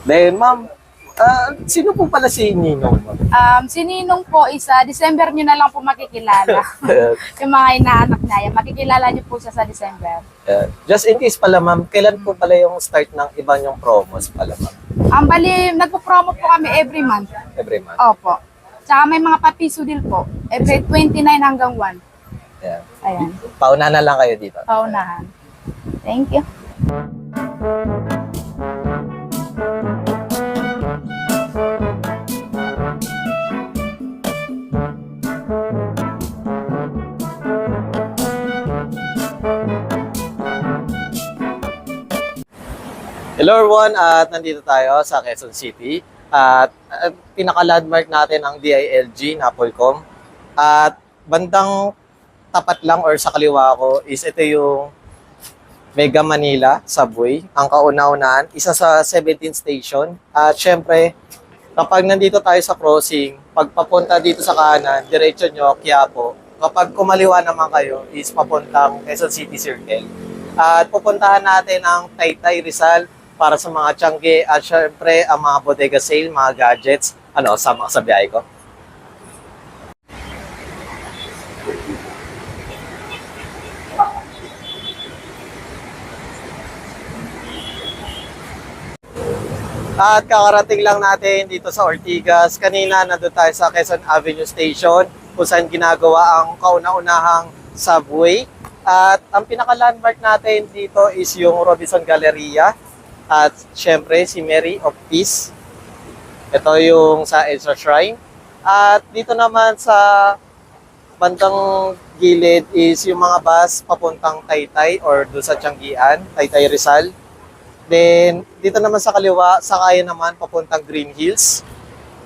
Then, ma'am, sino po pala si Ninong, ma'am? Si Ninong po is December nyo na lang po makikilala. Yung mga inaanak niya, yan, makikilala nyo po siya sa December. Just in case pala, ma'am, kailan po pala yung start ng iba niyong promos pala, ma'am? Bali, nagpo-promo po kami every month. Every month. Opo. Tsaka may mga papiso deal po. Every 29 hanggang 1. Yeah. Ayan. Pauna na lang kayo dito. Paunahan. Thank you. Hello everyone, at nandito tayo sa Quezon City. At pinaka-landmark natin ang DILG, Napolcom. At bandang tapat lang or sa kaliwa ko is ito yung Mega Manila Subway. Ang kauna-unahan, isa sa 17th station. At syempre, kapag nandito tayo sa crossing, pag papunta dito sa kanan, diretso nyo, Quiapo. Kapag kumaliwa naman kayo, is papuntang Quezon City Circle. At pupuntahan natin ang Taytay Rizal para sa mga tiyangge at syempre ang mga bodega sale, mga gadgets. Sama ka sa biyahe ko. At kakarating lang natin dito sa Ortigas. Kanina nandun tayo sa Quezon Avenue Station kung saan ginagawa ang kauna-unahang subway. At ang pinaka-landmark natin dito is yung Robinson Galleria. At syempre si Mary of Peace. Ito yung sa Elsa Shrine. At dito naman sa bandang gilid is yung mga bus papuntang Taytay or doon sa Tianggian, Taytay Rizal. Then dito naman sa kaliwa, sakayan naman papuntang Green Hills.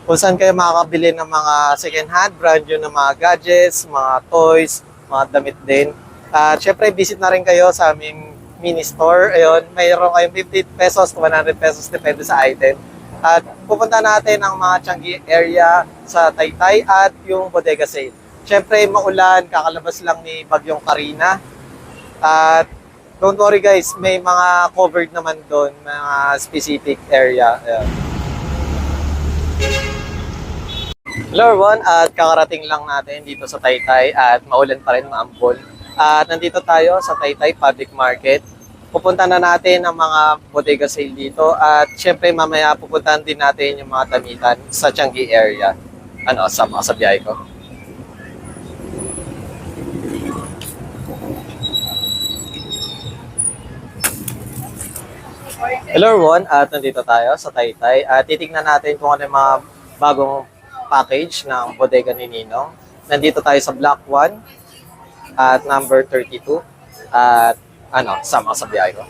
Kung saan kayo makakabili ng mga second-hand, brand new na mga gadgets, mga toys, mga damit din. At syempre visit na rin kayo sa aming mini store. Ayun, mayroon kayong 50 pesos to 100 pesos depende sa item. At pupunta natin ang mga Tiangge area sa Taytay at yung bodega sale. Siyempre, maulan, kakalabas lang ni Bagyong Karina. At don't worry guys, may mga covered naman doon, mga specific area. Ayun. Hello everyone, at kakarating lang natin dito sa Taytay at maulan pa rin, maambol. At nandito tayo sa Taytay Public Market. Pupunta na natin ang mga bodega sale dito at syempre mamaya pupuntahan din natin yung mga damitan sa Tiangge area. Sama sa biyahe ko. Hello everyone, at nandito tayo sa Taytay at titignan natin kung ano yung mga bagong package ng bodega ni Ninong. Nandito tayo sa Block 1 at number 32 at sama sa biyahe ko.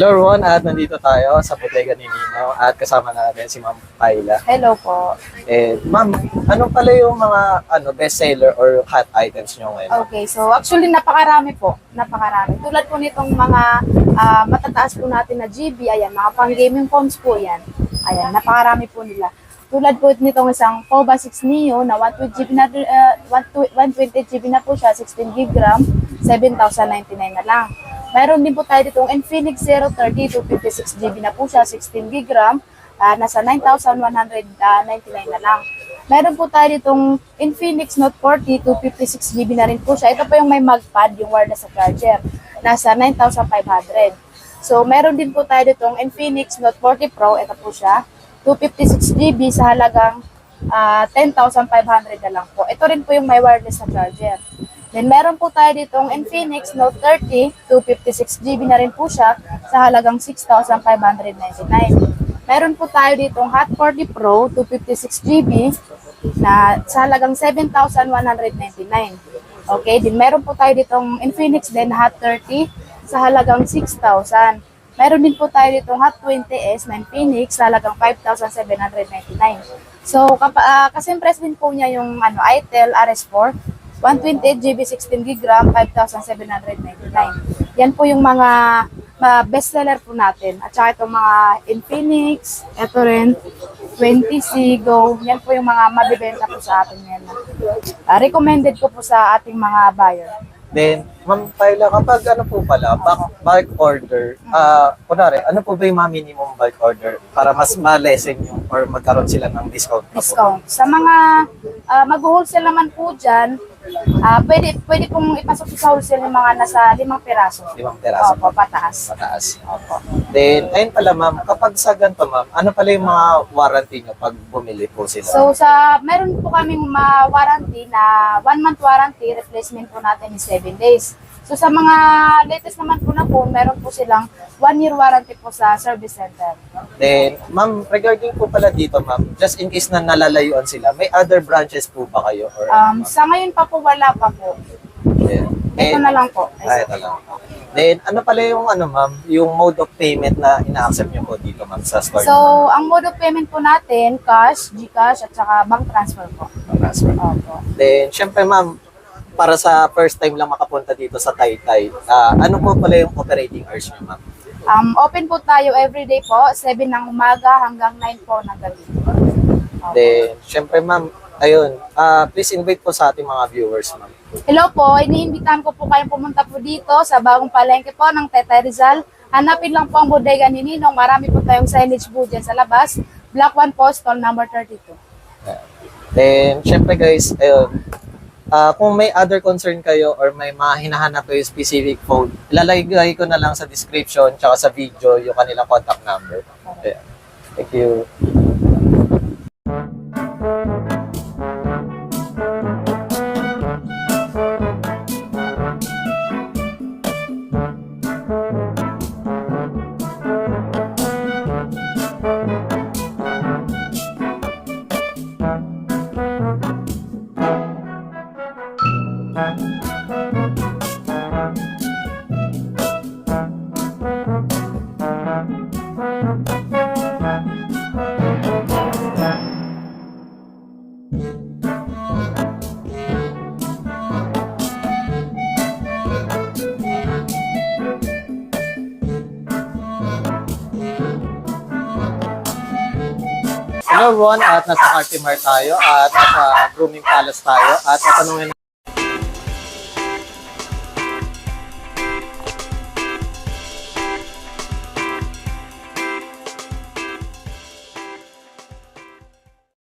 Hello everyone, at nandito tayo sa bodega ni Nino at kasama natin si Ma'am Paila. Hello po. Ma'am, ano pala yung mga best seller or hot items nyo ngayon? Okay, so actually napakarami po. Napakarami. Tulad po nitong mga matataas po natin na GB, ayan, mga pang gaming phones po yan. Ayan, napakarami po nila. Tulad po nitong isang POVA 6 Neo na 120GB na, 120GB na po siya, 16 GB RAM, 7,099 na lang. Mayroon din po tayo ditong Infinix 030 256GB na po siya, 16 GB RAM, nasa 9,199 na lang. Meron po tayo ditong Infinix Note 40 256GB na rin po siya. Ito po yung may magpad, yung wireless sa charger, nasa 9,500. So, meron din po tayo ditong Infinix Note 40 Pro, ito po siya, 256GB sa halagang 10,500 na lang po. Ito rin po yung may wireless sa charger. Then, meron po tayo ditong Infinix Note 30, 256GB na rin po siya sa halagang 6,599. Meron po tayo ditong Hot 40 Pro, 256GB na sa halagang 7,199. Okay, din meron po tayo ditong Infinix din Hot 30 sa halagang 6,000. Meron din po tayo ditong Hot 20S na Infinix sa halagang 5,799. So, kasempres din po niya yung Itel RS4, 128GB 16GB RAM, 5,799. Yan po yung mga bestseller po natin. At saka itong mga Infinix, ito rin, 20C Go. Yan po yung mga mabibenta po sa atin ngayon. Recommended ko po sa ating mga buyer. Then, Ma'am Paila, kapag po pala, bulk order, kunwari, ano po ba yung mga minimum bulk order para mas ma-lessen yung or magkaroon sila ng discount? Discount. Sa mga mag-wholesale naman po dyan, pwede pong ipasok sa wholesale yung mga nasa 5 piraso. 5 peraso. Opo, pataas. Mataas. Opo. Then, ayun pala ma'am, kapag sa ganito ma'am, ano pala yung mga warranty nyo pag bumili po sila? So, meron po kaming warranty na 1 month warranty, replacement po natin is 7 days. So, sa mga latest naman po na phone, meron po silang 1 year warranty po sa service center. Then, ma'am, regarding po pala dito ma'am, just in case na nalalayuan sila, may other branches po ba kayo? Or, Sa ngayon pa po, wala pa po. then, Ito na lang po. Ito lang. Then, ano pala yung ma'am, yung mode of payment na ina-accept nyo po dito ma'am sa store? So, ang mode of payment po natin, cash, GCash, at saka bank transfer po. Transfer. Opo. Then, syempre ma'am, para sa first time lang makapunta dito sa Taytay, ano po pala yung operating hours nyo ma'am? Open po tayo everyday po, 7 ng umaga hanggang 9 po ng gabi. Opo. Then, syempre ma'am, ayun, please invite po sa ating mga viewers ma'am. Hello po, iniimbitahan ko po kayong pumunta po dito sa bagong palengke po ng Teta Rizal. Hanapin lang po ang bodega ni Ninong. Marami po tayong signage po dyan sa labas. Block 1 po, stall number 32. Then, syempre guys, ayun, kung may other concern kayo or may mga hinahanap kayo specific phone, ilalagay ko na lang sa description tsaka sa video yung kanilang contact number. Ayan. Thank you. Hello everyone, at nasa Cartimar tayo at nasa Grooming Palace tayo at tatanungin